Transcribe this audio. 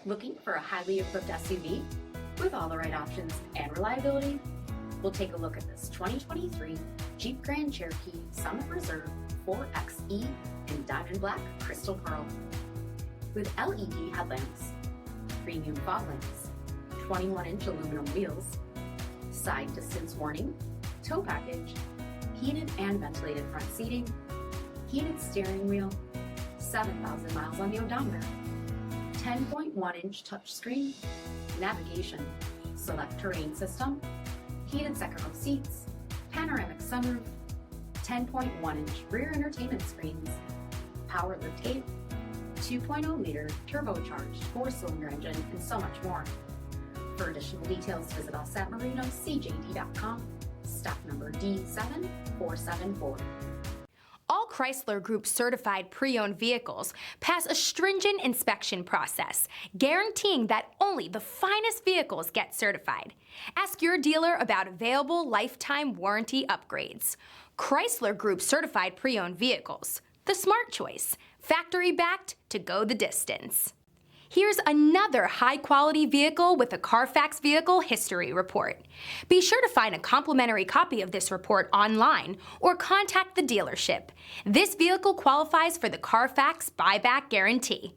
Looking for a highly equipped SUV with all the right options and reliability? We'll take a look at this 2023 Jeep Grand Cherokee Summit Reserve 4xe in Diamond Black Crystal Pearl. With LED headlamps, premium fog lamps, 21-inch aluminum wheels, side distance warning, tow package, heated and ventilated front seating, heated steering wheel, 7,000 miles on the odometer, 10.1-inch touchscreen, navigation, select terrain system, heated second row seats, panoramic sunroof, 10.1-inch rear entertainment screens, power liftgate, 2.0-liter turbocharged 4-cylinder engine, and so much more. For additional details, visit us at marinocjd.com, stock number D7474. All Chrysler Group certified pre-owned vehicles pass a stringent inspection process, guaranteeing that only the finest vehicles get certified. Ask your dealer about available lifetime warranty upgrades. Chrysler Group certified pre-owned vehicles, the smart choice, factory backed to go the distance. Here's another high-quality vehicle with a CARFAX vehicle history report. Be sure to find a complimentary copy of this report online or contact the dealership. This vehicle qualifies for the CARFAX buyback guarantee.